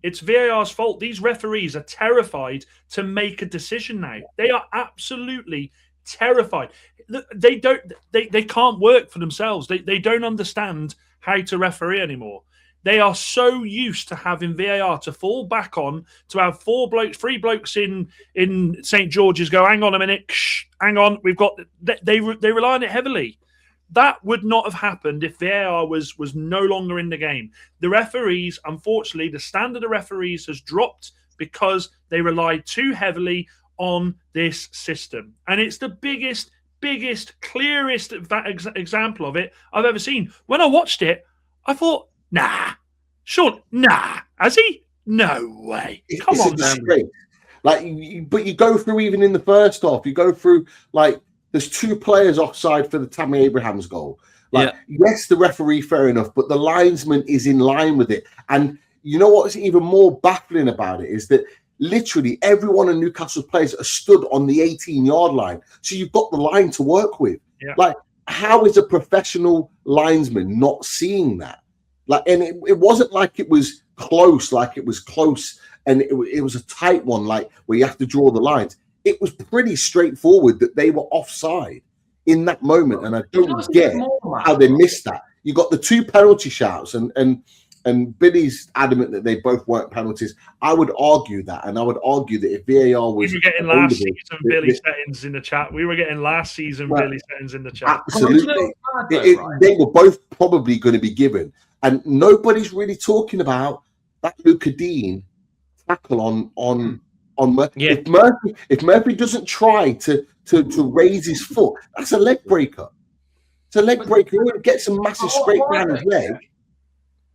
It's VAR's fault. These referees are terrified to make a decision now. They are absolutely terrified. They can't work for themselves. They don't understand how to referee anymore. They are so used to having VAR to fall back on, to have three blokes in St. George's go, hang on a minute, hang on, we've got. They rely on it heavily. That would not have happened if VAR was no longer in the game. The referees, unfortunately, the standard of referees has dropped because they relied too heavily on this system. And it's the biggest, clearest example of it I've ever seen. When I watched it, I thought, nah. Has he? No way. Come on, man. But you go through, even in the first half, you go through, like, there's 2 players offside for the Tammy Abrahams goal. Yes, the referee, fair enough, but the linesman is in line with it. And you know what's even more baffling about it is that literally everyone in Newcastle players are stood on the 18-yard line. So you've got the line to work with. Yeah. Like, how is a professional linesman not seeing that? Like, and it wasn't like it was close, and it was a tight one, like where you have to draw the lines. It was pretty straightforward that they were offside in that moment, and I don't get how they missed that. You got the 2 penalty shouts, and Billy's adamant that they both weren't penalties. I would argue that, and I would argue that if VAR was, we were getting last season Billy settings in the chat. We were getting last season Billy settings in the chat. Absolutely, they were both probably going to be given, and nobody's really talking about that Luca Dean tackle on Murphy. Yeah. If Murphy doesn't try to raise his foot, that's a leg breaker. It's a leg breaker. He gets a massive scrape down his leg.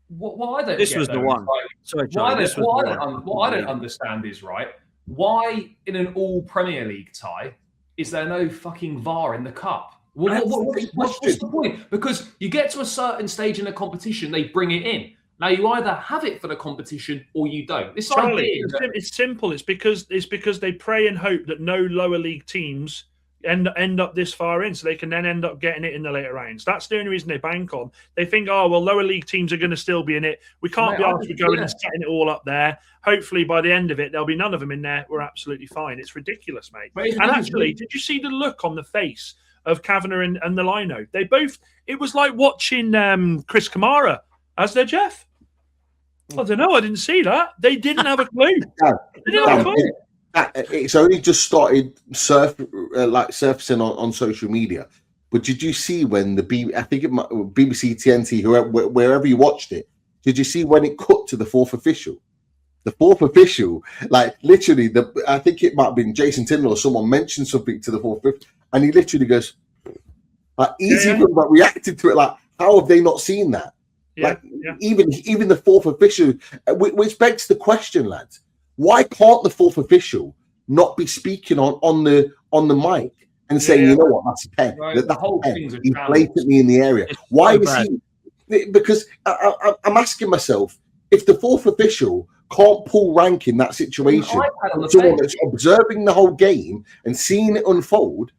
What I don't this get, was the one. Sorry, Charlie, what I don't understand is, right, why in an all Premier League tie is there no fucking VAR in the cup? What's the point? Because you get to a certain stage in a competition, they bring it in. Now you either have it for the competition or you don't. It's simple. It's because they pray and hope that no lower league teams end up this far in, so they can then end up getting it in the later rounds. That's the only reason they bank on. They think, oh well, lower league teams are going to still be in it. We can't be asked to go in and setting it all up there. Hopefully, by the end of it, there'll be none of them in there. We're absolutely fine. It's ridiculous, mate. And actually, did you see the look on the face of Kavanagh and the Lino? They both. It was like watching Chris Kamara as their Jeff. I don't know. I didn't see that. They didn't have a clue. They didn't have a clue. It's only just started surfacing on social media. But did you see when I think it might, BBC, TNT, wherever you watched it, did you see when it cut to the 4th official? The 4th official, like literally, I think it might have been Jason Tindall or someone mentioned something to the 4th official, and he literally goes, like, even reacted to it, like, how have they not seen that? Even the 4th official, which begs the question, lads. Why can't the 4th official not be speaking on the mic and saying, you know what, that's a pen. Right. That's the whole a pen. thing's He's blatantly in the area. Why is he? Because I'm asking myself, if the 4th official can't pull rank in that situation, someone that's observing the whole game and seeing it unfold,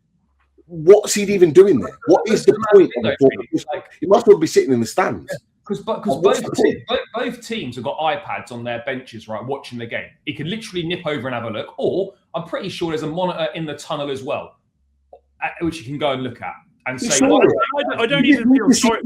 what's he even doing there? What is the point of the 4th official? He must well be sitting in the stands. Because both teams have got iPads on their benches, right, watching the game. He can literally nip over and have a look. Or I'm pretty sure there's a monitor in the tunnel as well, which you can go and look at and say. I don't even feel sorry.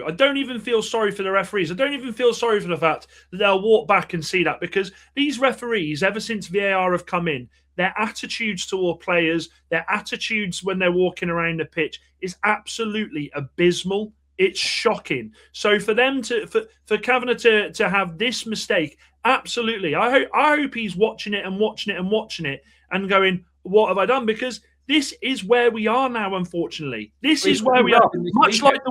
I don't even feel sorry for the referees. I don't even feel sorry for the fact that they'll walk back and see that, because these referees, ever since VAR have come in, their attitudes toward players, their attitudes when they're walking around the pitch is absolutely abysmal. It's shocking. So for them for Kavanagh to have this mistake, absolutely. I hope he's watching it and going, what have I done? Because this is where we are now, unfortunately. This is where we are. Much like the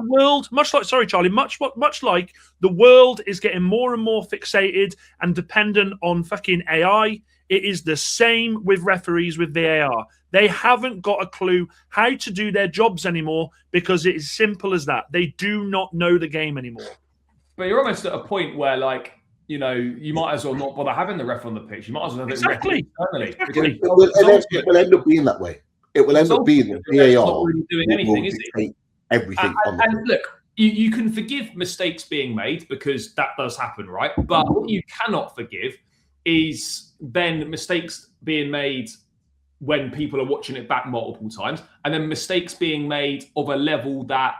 world is getting more and more fixated and dependent on fucking AI. It is the same with referees with VAR. They haven't got a clue how to do their jobs anymore, because it is simple as that. They do not know the game anymore. But you're almost at a point where, like, you know, you might as well not bother having the ref on the pitch. You might as well have it exactly. It will end up being that way. It will end up being that VAR not really doing anything, is it? Everything on the and look, you can forgive mistakes being made because that does happen, right? But what you cannot forgive is then mistakes being made when people are watching it back multiple times, and then mistakes being made of a level that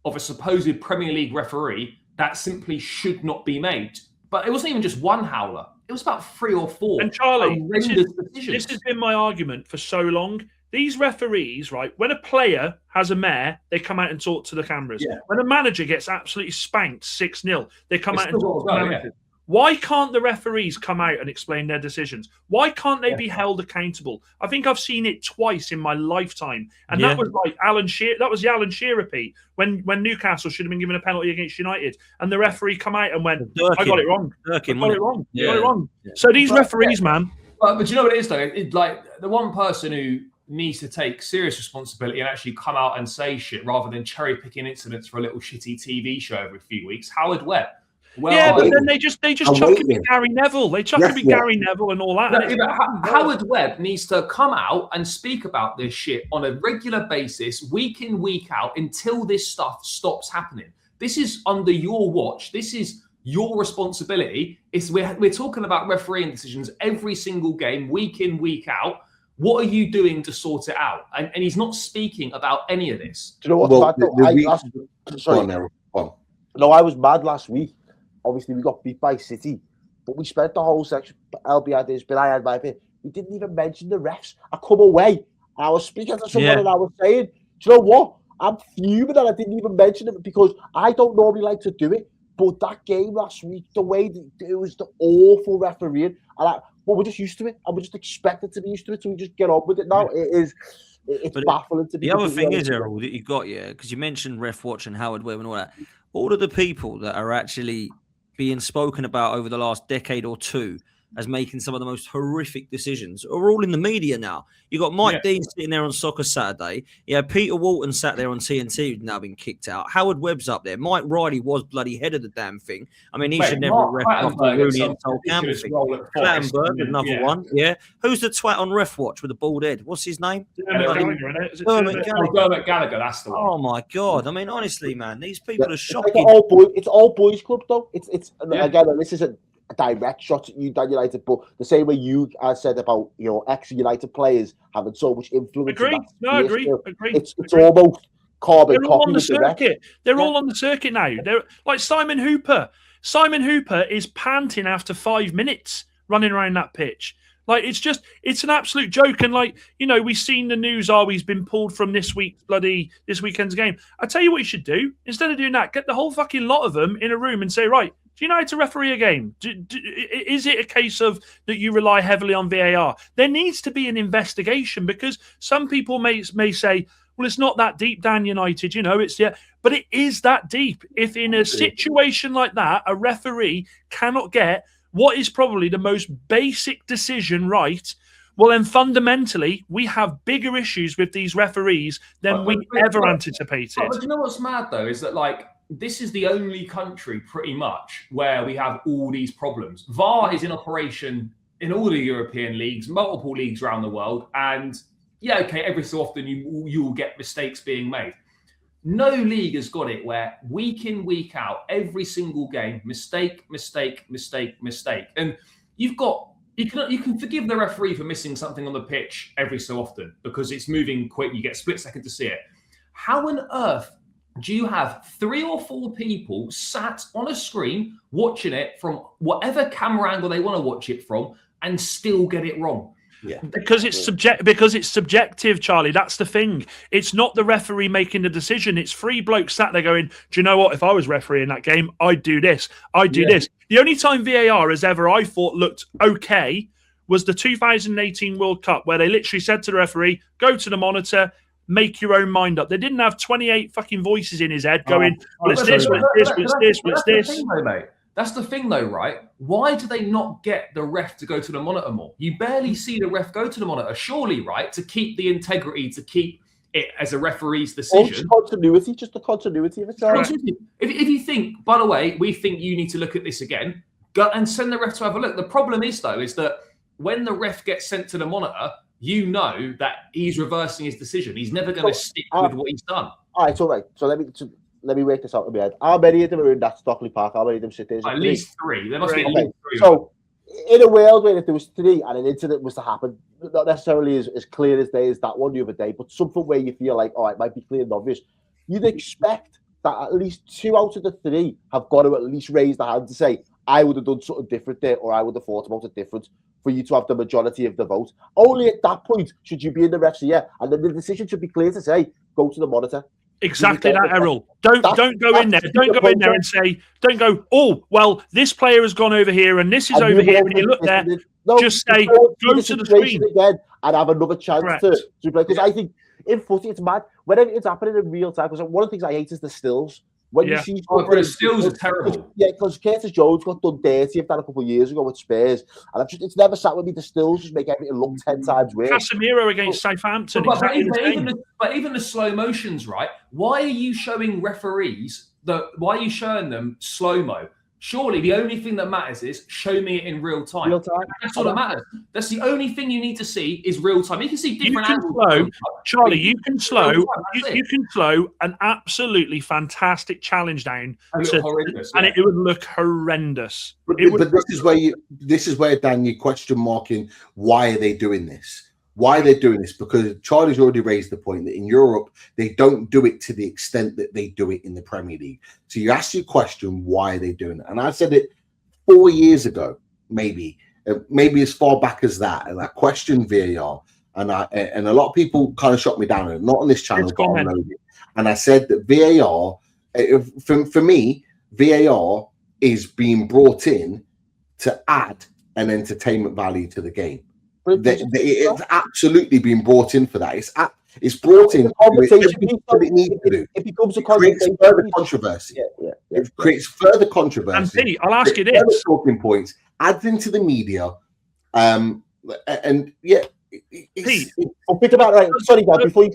of a supposed Premier League referee that simply should not be made. But it wasn't even just one howler. It was about 3 or 4. And Charlie, this has been my argument for so long. These referees, right, when a player has a mare, they come out and talk to the cameras. Yeah. When a manager gets absolutely spanked 6-0, they come out and talk to the cameras. Yeah. Why can't the referees come out and explain their decisions? Why can't they be held accountable? I think I've seen it twice in my lifetime. And that was like Alan Shearer. That was the Alan Shearer repeat when Newcastle should have been given a penalty against United. And the referee come out and went, I got it wrong. I got it wrong. I got it wrong. Yeah. So these referees, man. But you know what it is, though? Like the one person who needs to take serious responsibility and actually come out and say shit rather than cherry picking incidents for a little shitty TV show every few weeks, Howard Webb. Well, but then they just chuck it with Gary Neville. They chuck it with Gary Neville and all that. Howard Webb needs to come out and speak about this shit on a regular basis, week in, week out, until this stuff stops happening. This is under your watch. This is your responsibility. We're talking about refereeing decisions every single game, week in, week out. What are you doing to sort it out? And he's not speaking about any of this. Do you know what? I was mad last week. Obviously, we got beat by City, but we spent the whole section. LB had his bit, I had my bit. We didn't even mention the refs. I come away, and I was speaking to someone, and I was saying, do you know what? I'm fuming that I didn't even mention it because I don't normally like to do it. But that game last week, the way it was the awful refereeing, but we're just used to it, and we're just expected to be used to it, so we just get on with it now. It's baffling to be. The other thing is, Errol, that you've got, because you mentioned Ref Watch and Howard Webb and all that. All of the people that are actually being spoken about over the last decade or two as making some of the most horrific decisions are all in the media now. You got Mike Dean sitting there on Soccer Saturday. You had Peter Walton sat there on TNT who's now been kicked out. Howard Webb's up there. Mike Riley was bloody head of the damn thing. I mean, he should never have ref off the Rooney and Sol Campbell thing. Clattenburg, another one. Yeah. Who's the twat on Ref Watch with the bald head? What's his name? Dermot Gallagher, that's the one. Oh my God. I mean, honestly, man, these people are shocking. It's all boys club though. It's again, this isn't a direct shot at you, Dan United, but the same way you said about ex-United players having so much influence. Agree. It's almost carbon They're all copy on the circuit. They're all on the circuit now. They're like Simon Hooper. Simon Hooper is panting after 5 minutes running around that pitch. Like it's an absolute joke. And we've seen the news. He's been pulled from this weekend's game. I tell you what you should do. Instead of doing that, get the whole fucking lot of them in a room and say, right, do you know how to referee a game? Is it a case of that you rely heavily on VAR? There needs to be an investigation because some people may say, well, it's not that deep, Dan United, but it is that deep. If in a situation like that, a referee cannot get what is probably the most basic decision right, well, then fundamentally, we have bigger issues with these referees than we ever anticipated. But you know what's mad, though, is that, this is the only country, pretty much, where we have all these problems. VAR is in operation in all the European leagues, multiple leagues around the world, and, every so often you will get mistakes being made. No league has got it where week in, week out, every single game, mistake. And you can forgive the referee for missing something on the pitch every so often because it's moving quick. You get a split second to see it. How on earth do you have 3 or 4 people sat on a screen watching it from whatever camera angle they want to watch it from and still get it wrong? Yeah, because it's subjective, Charlie. That's the thing. It's not the referee making the decision. It's 3 blokes sat there going, do you know what? If I was refereeing that game, I'd do this. I'd do this. The only time VAR has ever, I thought, looked okay was the 2018 World Cup, where they literally said to the referee, go to the monitor, make your own mind up. They didn't have 28 fucking voices in his head going, well, it's this, well, it's this, well, it's this, well, it's this. That's the thing, though, right? Why do they not get the ref to go to the monitor more? You barely see the ref go to the monitor, surely, right? To keep the integrity, to keep it as a referee's decision. Just the continuity of it. Right. If you think, by the way, we think you need to look at this again, go and send the ref to have a look. The problem is, though, is that when the ref gets sent to the monitor, you know that he's reversing his decision. He's never going to stick with what he's done. All right, so let let me work this out in my head. How many of them are in that Stockley Park? How many of them sit there? At least 3. There must be at least 3. So, in a world where if there was 3 and an incident was to happen, not necessarily as clear as day as that one the other day, but something where you feel like, it might be clear and obvious, you'd expect that at least 2 out of the 3 have got to at least raise their hand to say, I would have done something different there, or I would have thought about it different, for you to have the majority of the vote. Only at that point should you be in the ref's ear, and then the decision should be clear to say, go to the monitor. Exactly that, Errol. Don't go in there. Don't go in there and say, don't go, oh, well, this player has gone over here and this is over here. And you look there, just say, go to the screen. Again and have another chance to play. Because I think in footy, it's mad. Whenever it's happening in real time, because one of the things I hate is the stills. When you see the stills are terrible. Yeah, because Curtis Jones got done dirty of that a couple of years ago with Spurs, and it's never sat with me. The stills just make everything look 10 times worse. Casemiro against Southampton. But even the slow motions, right? Why are you showing referees why are you showing them slow mo? Surely the only thing that matters is show me it in real time. That's all that matters. That's the only thing you need to see is real time. You can see different angles. Charlie, you can slow an absolutely fantastic challenge down, and it would look horrendous. But this is where Dan, you're question marking why are they doing this? Why they're doing this? Because Charlie's already raised the point that in Europe, they don't do it to the extent that they do it in the Premier League. So you ask your question, why are they doing it? And I said it 4 years ago, maybe as far back as that. And I questioned VAR. And a lot of people kind of shot me down, and not on this channel, but on it. And I said that VAR, for me, VAR is being brought in to add an entertainment value to the game. It's absolutely been brought in for that. It's brought in. It needs to do. It becomes a conversation. Further controversy. It creates further controversy. And Pete, I'll ask you this: talking points adds into the media, and yeah. Pete, think about right. Sorry, Dad. Before you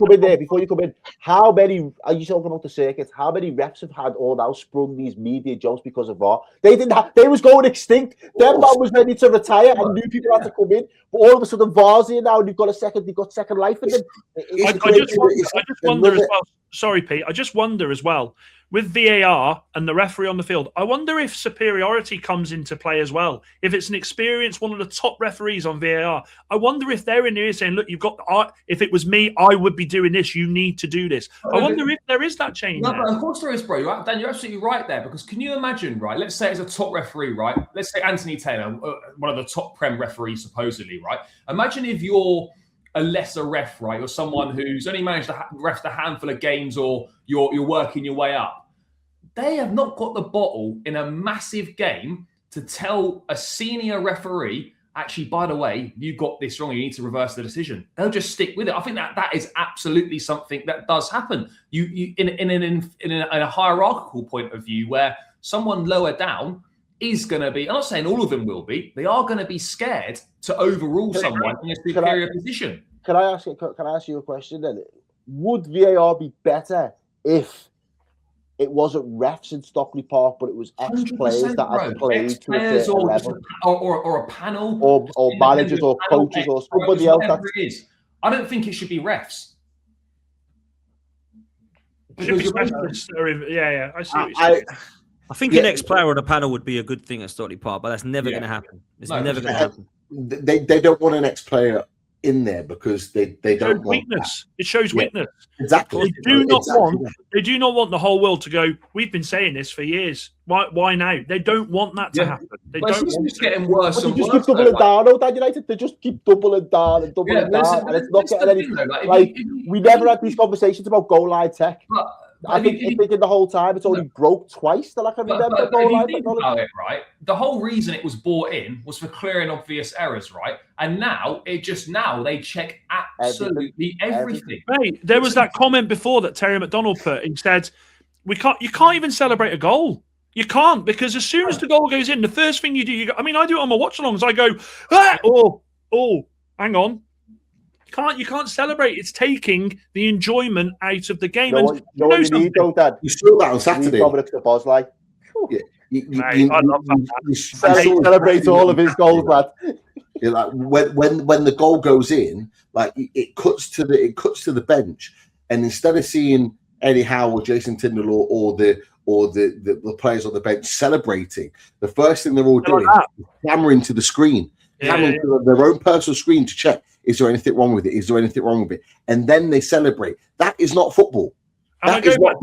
come in, how many are you talking about the circuit? How many reps have had all now sprung these media jokes because of VAR? They didn't. They was going extinct. Their man was ready to retire, and new people had to come in. But all of a sudden, VAR's here now, and they've got second life in them. I just wonder as well. Sorry, Pete. I just wonder as well with VAR and the referee on the field. I wonder if superiority comes into play as well. If it's an experienced, one of the top referees on VAR, I wonder if they're in here saying, "Look, you've got. If it was me, I would be doing this. You need to do this." I wonder if there is that change. No, but of course there is, bro. Dan, you're absolutely right there. Because can you imagine, right? Let's say it's a top referee, right? Let's say Anthony Taylor, one of the top Prem referees, supposedly, right? Imagine if you're a lesser ref, right? You're someone who's only managed to ref a handful of games, or you're working your way up. They have not got the bottle in a massive game to tell a senior referee, actually, by the way, you got this wrong. You need to reverse the decision. They'll just stick with it. I think that is absolutely something that does happen. You in a hierarchical point of view, where someone lower down is going to be, I'm not saying all of them will be, they are going to be scared to overrule someone in a superior position. Can I ask you a question then? Would VAR be better if it wasn't refs in Stockley Park, but it was ex-players that had played to a certain level? Or a panel. Or managers or coaches or somebody else. I don't think it should be refs. I see what you're saying. I think an ex-player on a panel would be a good thing at Stockley Park, but that's never going to happen. It's never going to happen. They don't want an ex-player in there because they don't want weakness. It shows weakness. Exactly. They do not want the whole world to go, we've been saying this for years. Why now? They don't want that to happen. It's getting worse. They just keep doubling down, Dan United. They just keep doubling down and doubling down, and it's not getting any. We never had these conversations about goal line tech. I think the whole time it's only broke twice that I can remember. Right? The whole reason it was brought in was for clear and obvious errors, right? And now they check absolutely everything. Mate, there was that comment before that Terry McDonald put. He said, you can't even celebrate a goal. You can't, because as soon as the goal goes in, the first thing you do, I do it on my watch-alongs. I go, hang on. You can't celebrate. It's taking the enjoyment out of the game. You saw that on Saturday. Dominic the Boz, like, I love that. Celebrate all of his goals, lad. Like when the goal goes in, like it cuts to the bench, and instead of seeing Eddie Howe or Jason Tyndall or the players on the bench celebrating, the first thing they're all doing is clamoring to the screen, clamoring to their own personal screen to check, is there anything wrong with it? Is there anything wrong with it? And then they celebrate. That is not football. That is not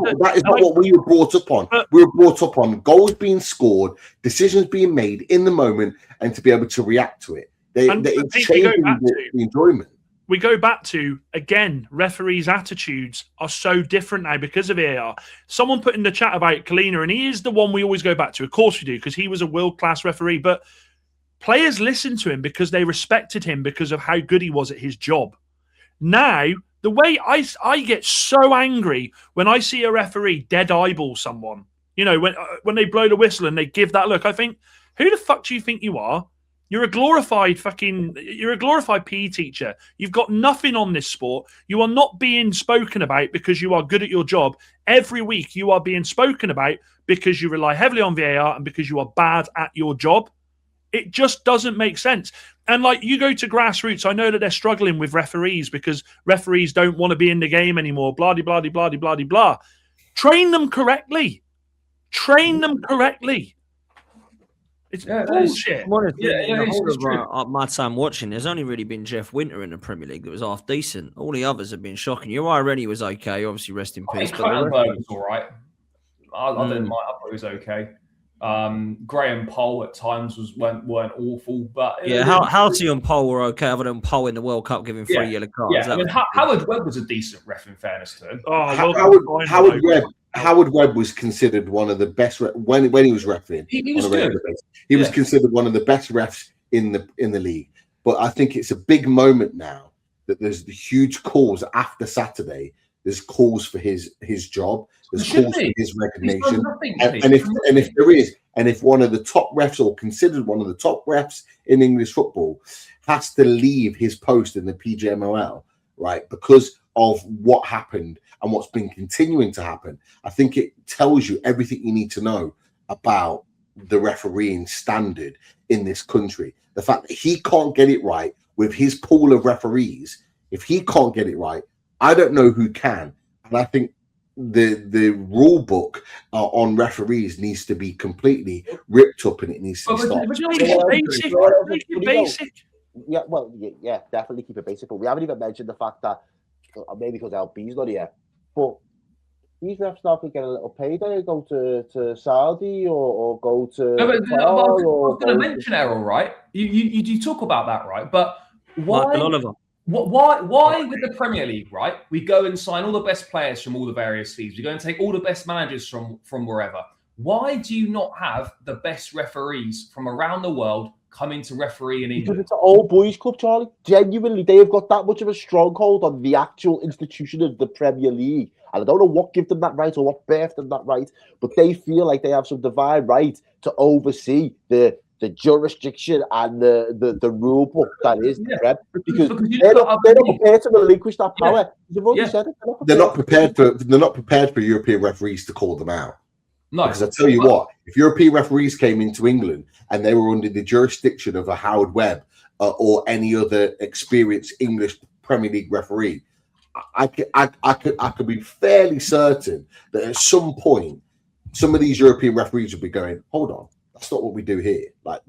what we were brought up on. We were brought up on goals being scored, decisions being made in the moment, and to be able to react to it. It's changing the enjoyment. We go back to, again, referees' attitudes are so different now because of VAR. Someone put in the chat about Kalina, and he is the one we always go back to. Of course we do, because he was a world-class referee. But players listened to him because they respected him because of how good he was at his job. Now, the way I get so angry when I see a referee dead eyeball someone, you know, when they blow the whistle and they give that look, I think, who the fuck do you think you are? You're a glorified PE teacher. You've got nothing on this sport. You are not being spoken about because you are good at your job. Every week you are being spoken about because you rely heavily on VAR and because you are bad at your job. It just doesn't make sense. And like, you go to grassroots, I know that they're struggling with referees because referees don't want to be in the game anymore. Blah, blah, blah, blah, blah, blah. Train them correctly. Train them correctly. It's bullshit. My time watching, there's only really been Jeff Winter in the Premier League that was half decent. All the others have been shocking. Uriah Rennie was okay, obviously rest in peace. But was all right. I didn't mind. I thought it was okay. Graham Poll at times weren't awful, but Halsey and Poll were okay, other than Poll in the World Cup giving 3 yellow cards. Yeah, I mean, Howard Webb was a decent ref, in fairness to him. Howard Webb was considered one of the best when he was refereeing. He was good. He was considered one of the best refs in the league. But I think it's a big moment now that there's the huge calls after Saturday. There's calls for his job. There's calls for his recognition. And if one of the top refs, or considered one of the top refs in English football, has to leave his post in the PGMOL, right, because of what happened and what's been continuing to happen, I think it tells you everything you need to know about the refereeing standard in this country. The fact that he can't get it right with his pool of referees, if he can't get it right, I don't know who can. And I think the rule book on referees needs to be completely ripped up, and it needs to be stopped. Basic. Yeah, well, yeah, definitely keep it basic. But we haven't even mentioned the fact that, maybe because LB's not here, but these refs now can get a little payday, go to Saudi or go to. No, but I was going to mention Errol, right? You talk about that, right? But why? Why with the Premier League, right? We go and sign all the best players from all the various leagues. We go and take all the best managers from wherever. Why do you not have the best referees from around the world coming to referee in England? Because it's an old boys club, Charlie. Genuinely, they have got that much of a stronghold on the actual institution of the Premier League. And I don't know what gives them that right or what birthed them that right, but they feel like they have some divine right to oversee the jurisdiction and the rule book that is the Prem, because they're not prepared to relinquish that power. They're not prepared for European referees to call them out. No, because I tell you what, if European referees came into England and they were under the jurisdiction of a Howard Webb or any other experienced English Premier League referee, I could be fairly certain that at some point, some of these European referees would be going, hold on, that's not what we do here. Like,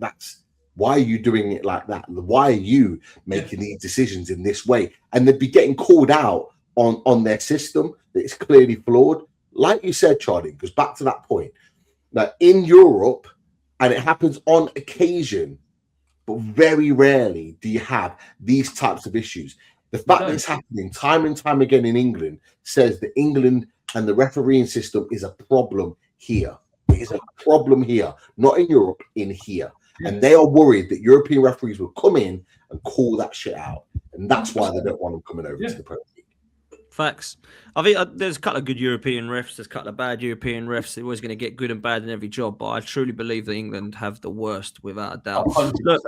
why are you doing it like that? Why are you making these decisions in this way? And they'd be getting called out on their system that is clearly flawed. Like you said, Charlie, goes back to that point that in Europe, and it happens on occasion, but very rarely do you have these types of issues. The fact that it's happening time and time again in England says that England and the refereeing system is a problem here. It is a problem here, not in Europe, in here. And they are worried that European referees will come in and call that shit out. And that's why they don't want them coming over to the Premier League. Facts. I think there's a couple of good European refs. There's a couple of bad European refs. They're always going to get good and bad in every job. But I truly believe that England have the worst, without a doubt. Look,